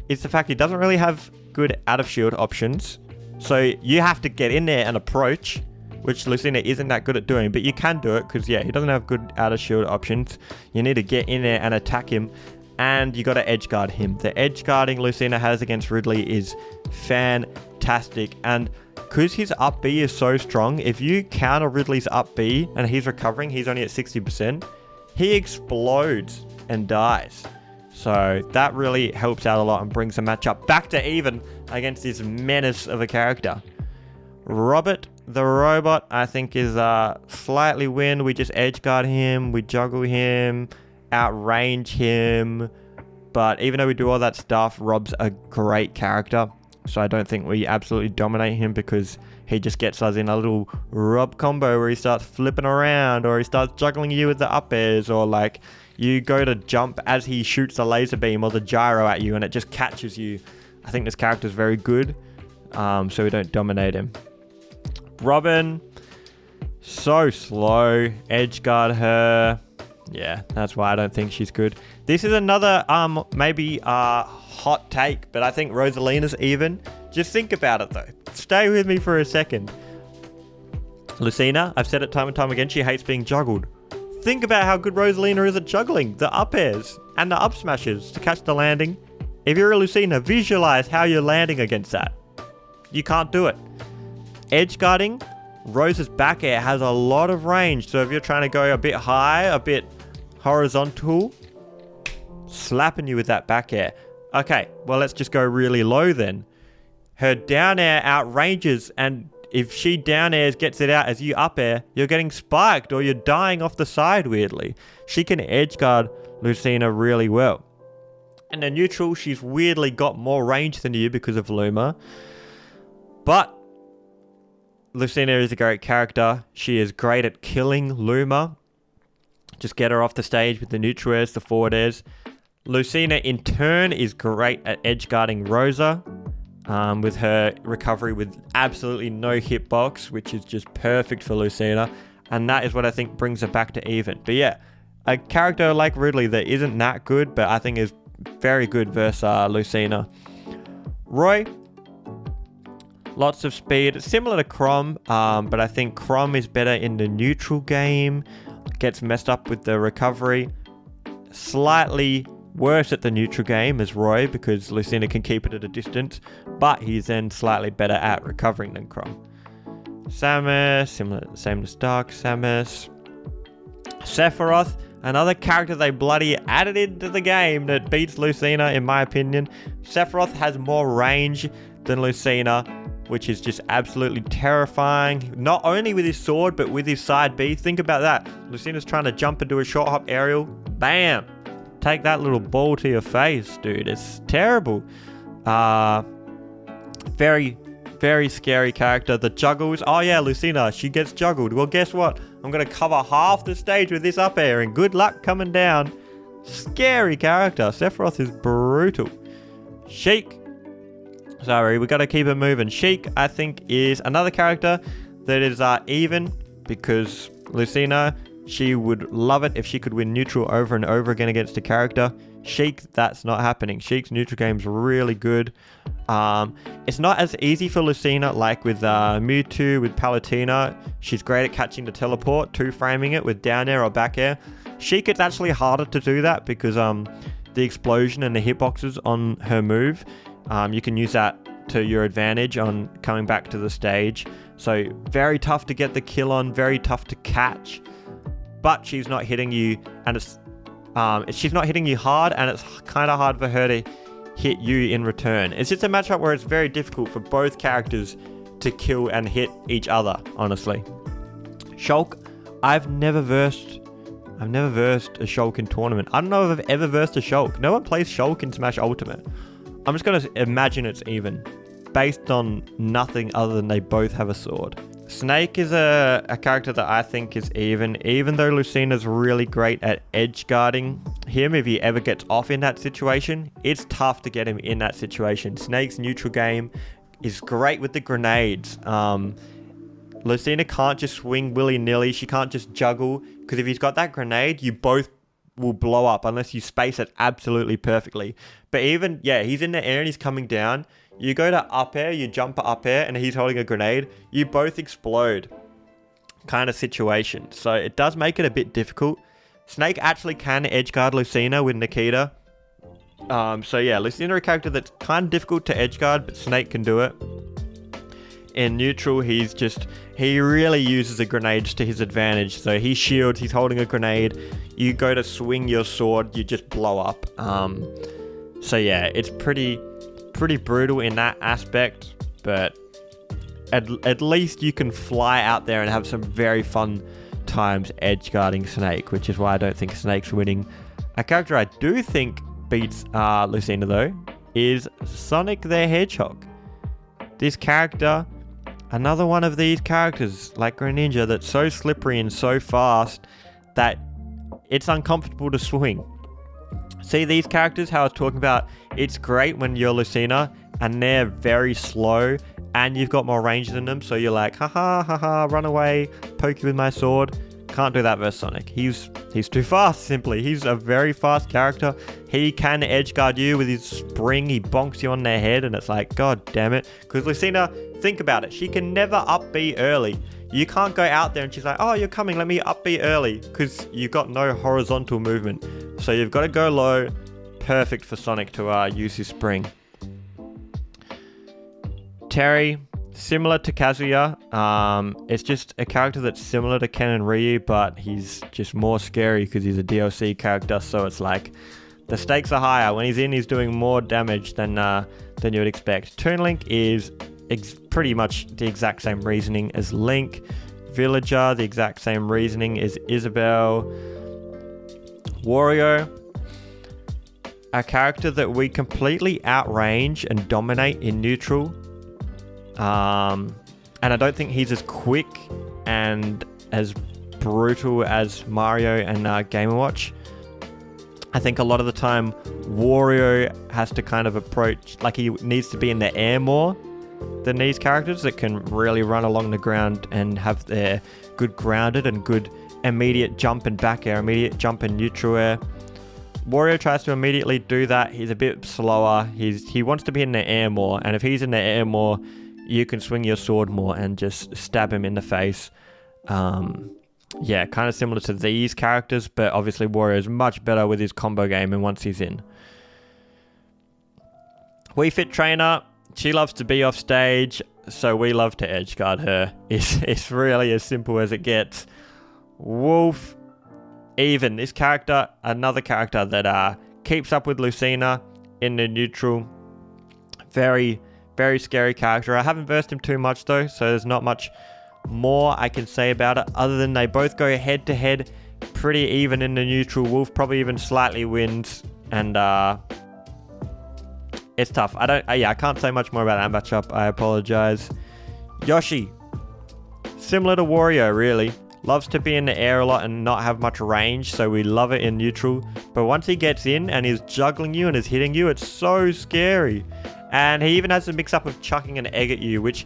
is the fact he doesn't really have good out of shield options. So you have to get in there and approach, which Lucina isn't that good at doing, but you can do it because, yeah, he doesn't have good out of shield options. You need to get in there and attack him, and you got to edge guard him. The edge guarding Lucina has against Ridley is fantastic, and because his up B is so strong, if you counter Ridley's up B and he's recovering, he's only at 60%, he explodes and dies. So that really helps out a lot and brings the matchup back to even against this menace of a character. Robert the robot, I think, is slightly win. We just edge guard him, we juggle him, outrange him. But even though we do all that stuff, Rob's a great character. So I don't think we absolutely dominate him because he just gets us in a little Rob combo where he starts flipping around, or he starts juggling you with the up airs, or like you go to jump as he shoots the laser beam or the gyro at you and it just catches you. I think this character is very good, so we don't dominate him. Robin, so slow. Edge guard her. Yeah, that's why I don't think she's good. This is another maybe hot take, but I think Rosalina's even. Just think about it though. Stay with me for a second. Lucina, I've said it time and time again, she hates being juggled. Think about how good Rosalina is at juggling the up airs and the up smashes to catch the landing. If you're a Lucina, visualize how you're landing against that. You can't do it. Edge guarding, Rose's back air has a lot of range. So if you're trying to go a bit high, a bit horizontal, slapping you with that back air. Okay, well, let's just go really low then. Her down air outranges, and if she down airs, gets it out as you up air, you're getting spiked or you're dying off the side weirdly. She can edge guard Lucina really well. And the neutral, she's weirdly got more range than you because of Luma. But Lucina is a great character. She is great at killing Luma. Just get her off the stage with the neutral airs, the forward airs. Lucina in turn is great at edge guarding Rosa. With her recovery with absolutely no hitbox, which is just perfect for Lucina. And that is what I think brings her back to even. But yeah, a character like Ridley that isn't that good, but I think is very good versus Lucina. Roy, lots of speed. Similar to Chrom, but I think Chrom is better in the neutral game. Gets messed up with the recovery. Slightly worse at the neutral game as Roy, because Lucina can keep it at a distance, but he's then slightly better at recovering than Chrom. Samus, same as Dark Samus. Sephiroth, another character they bloody added into the game that beats Lucina in my opinion. Sephiroth has more range than Lucina, which is just absolutely terrifying. Not only with his sword, but with his side B. Think about that. Lucina's trying to jump into a short hop aerial. Bam! Take that little ball to your face, dude. It's terrible. Very, very scary character. The juggles. Oh yeah, Lucina, she gets juggled. Well, guess what? I'm going to cover half the stage with this up air, and good luck coming down. Scary character. Sephiroth is brutal. Sheik. Sorry, we got to keep it moving. Sheik, I think, is another character that is even, because Lucina, she would love it if she could win neutral over and over again against a character. Sheik, that's not happening. Sheik's neutral game's really good. It's not as easy for Lucina like with Mewtwo, with Palutena. She's great at catching the teleport, two-framing it with down air or back air. Sheik, it's actually harder to do that because the explosion and the hitboxes on her move, you can use that to your advantage on coming back to the stage. So very tough to get the kill on, very tough to catch. But she's not hitting you, and she's not hitting you hard, and it's kind of hard for her to hit you in return. It's just a matchup where it's very difficult for both characters to kill and hit each other, honestly. Shulk, I've never versed a Shulk in tournament. I don't know if I've ever versed a Shulk. No one plays Shulk in Smash Ultimate. I'm just going to imagine it's even, based on nothing other than they both have a sword. Snake is a character that I think is even though Lucina's really great at edge guarding him. If he ever gets off in that situation, it's tough to get him in that situation. Snake's neutral game is great with the grenades. Lucina can't just swing willy-nilly. She can't just juggle, because if he's got that grenade, you both will blow up unless you space it absolutely perfectly. But even, yeah, he's in the air and he's coming down. You go to up air, you jump up air, and he's holding a grenade. You both explode kind of situation. So it does make it a bit difficult. Snake actually can edge guard Lucina with Nikita. So yeah, Lucina a character that's kind of difficult to edge guard, but Snake can do it. In neutral, he really uses the grenades to his advantage. So he shields, he's holding a grenade. You go to swing your sword, you just blow up. So yeah, it's pretty brutal in that aspect, but at least you can fly out there and have some very fun times edge guarding Snake, which is why I don't think Snake's winning. A character I do think beats Lucina though is Sonic the Hedgehog. This character, another one of these characters like Greninja that's so slippery and so fast that it's uncomfortable to swing. See these characters, how I was talking about, it's great when you're Lucina and they're very slow and you've got more range than them, so you're like, haha, run away, poke you with my sword. Can't do that versus Sonic. He's too fast, simply. He's a very fast character. He can edge guard you with his spring. He bonks you on their head, and it's like, god damn it. Because Lucina, think about it. She can never up B early. You can't go out there and she's like, oh, you're coming, let me up B early. Because you've got no horizontal movement. So you've got to go low. Perfect for Sonic to use his spring. Terry, similar to Kazuya. It's just a character that's similar to Ken and Ryu, but he's just more scary because he's a DLC character. So it's like the stakes are higher. When he's in, he's doing more damage than you would expect. Toon Link is pretty much the exact same reasoning as Link. Villager, the exact same reasoning as Isabelle. Wario, a character that we completely outrange and dominate in neutral. And I don't think he's as quick and as brutal as Mario and Game & Watch. I think a lot of the time Wario has to kind of approach, like he needs to be in the air more than these characters that can really run along the ground and have their good grounded and good immediate jump and back air, immediate jump and neutral air. Wario tries to immediately do that. He's a bit slower. He wants to be in the air more, and if he's in the air more, you can swing your sword more and just stab him in the face. Yeah, kind of similar to these characters, but obviously Wario is much better with his combo game and once he's in. Wii Fit Trainer, she loves to be off stage, so we love to edge guard her. It's really as simple as it gets. Wolf, even. This character, another character that keeps up with Lucina in the neutral. Very, very scary character. I haven't versed him too much though, so there's not much more I can say about it other than they both go head to head pretty even in the neutral. Wolf probably even slightly wins, and it's tough. I can't say much more about that matchup. I apologize. Yoshi, similar to Wario really. Loves to be in the air a lot and not have much range, so we love it in neutral. But once he gets in and is juggling you and is hitting you, it's so scary. And he even has a mix-up of chucking an egg at you, which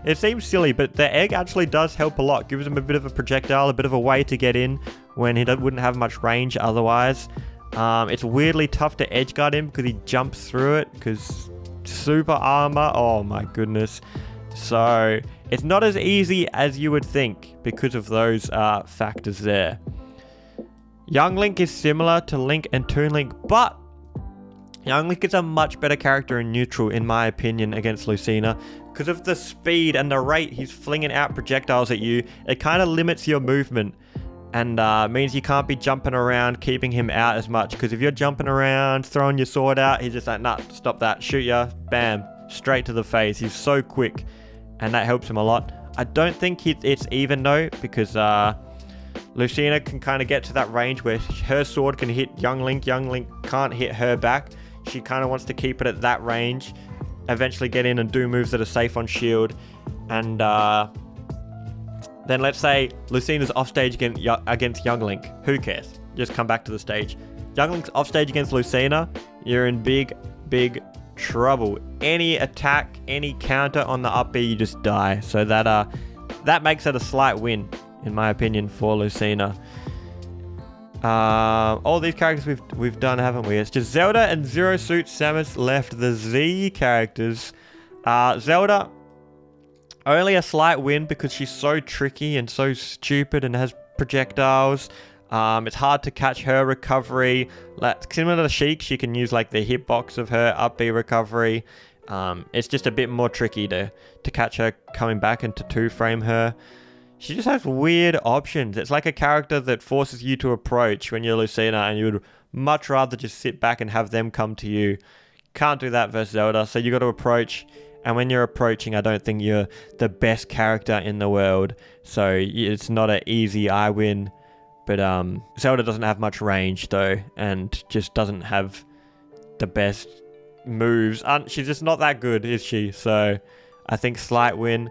it seems silly, but the egg actually does help a lot. Gives him a bit of a projectile, a bit of a way to get in when he wouldn't have much range otherwise. It's weirdly tough to edge guard him because he jumps through it, because super armor, oh my goodness. So it's not as easy as you would think because of those factors there. Young Link is similar to Link and Toon Link, but Young Link is a much better character in neutral, in my opinion, against Lucina. Because of the speed and the rate he's flinging out projectiles at you, it kind of limits your movement. And means you can't be jumping around, keeping him out as much. Because if you're jumping around, throwing your sword out, he's just like, nah, stop that, shoot ya, bam, straight to the face. He's so quick, and that helps him a lot. I don't think it's even though, because Lucina can kind of get to that range where her sword can hit Young Link can't hit her back. She kind of wants to keep it at that range, eventually get in and do moves that are safe on shield. And then let's say Lucina's off stage against Young Link. Who cares? Just come back to the stage. Young Link's off stage against Lucina, you're in big, big trouble. Any attack, any counter on the up B, you just die. So that makes it a slight win, in my opinion, for Lucina. All these characters we've done, haven't we? It's just Zelda and Zero Suit Samus left. The Z characters. Zelda, only a slight win because she's so tricky and so stupid and has projectiles. It's hard to catch her recovery. Similar to Sheik, she can use like the hitbox of her up B recovery. It's just a bit more tricky to catch her coming back and to two-frame her. She just has weird options. It's like a character that forces you to approach when you're Lucina, and you would much rather just sit back and have them come to you. Can't do that versus Zelda, so you got to approach. And when you're approaching, I don't think you're the best character in the world. So it's not an easy I win. But Zelda doesn't have much range though, and just doesn't have the best moves. She's just not that good, is she? So I think slight win.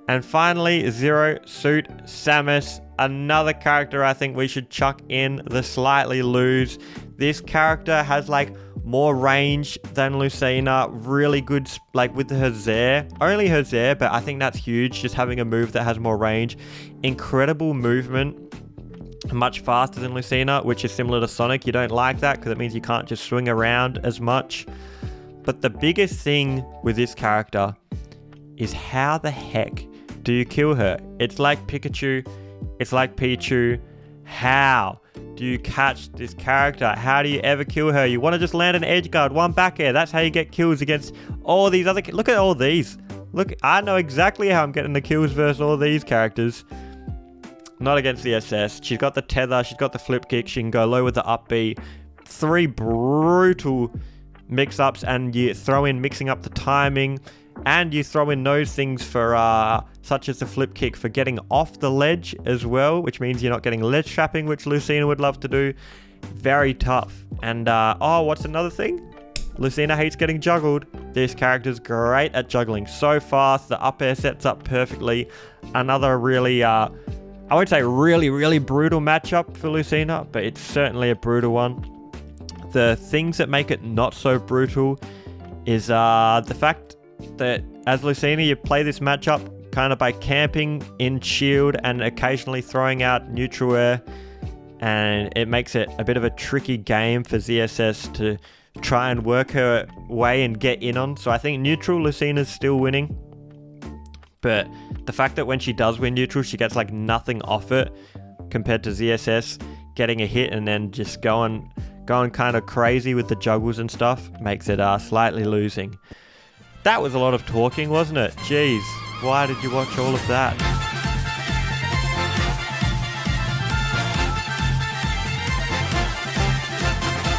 And finally, Zero Suit Samus, another character I think we should chuck in the slightly lose. This character has like more range than Lucina. Really good, like with her Zair. Only her Zair, but I think that's huge. Just having a move that has more range. Incredible movement. Much faster than Lucina, which is similar to Sonic. You don't like that because it means you can't just swing around as much. But the biggest thing with this character is how the heck do you kill her? It's like Pikachu. It's like Pichu. How do you catch this character? How do you ever kill her? You want to just land an edge guard, one back air. That's how you get kills against all these other... Look at all these. Look, I know exactly how I'm getting the kills versus all these characters. Not against the SS. She's got the tether. She's got the flip kick. She can go low with the up B. 3 brutal mix-ups, and you throw in mixing up the timing, and you throw in those things for such as the flip kick for getting off the ledge as well, which means you're not getting ledge trapping, which Lucina would love to do. Very tough. And oh, what's another thing? Lucina hates getting juggled. This character's great at juggling. So fast. The up air sets up perfectly. Another really I would say really brutal matchup for Lucina, but it's certainly a brutal one. The things that make it not so brutal is the fact that as Lucina, you play this matchup kind of by camping in shield and occasionally throwing out neutral air, and it makes it a bit of a tricky game for ZSS to try and work her way and get in on. So I think neutral, Lucina's still winning, but the fact that when she does win neutral, she gets like nothing off it compared to ZSS getting a hit and then just going kind of crazy with the juggles and stuff makes it slightly losing. That was a lot of talking, wasn't it? Jeez, why did you watch all of that?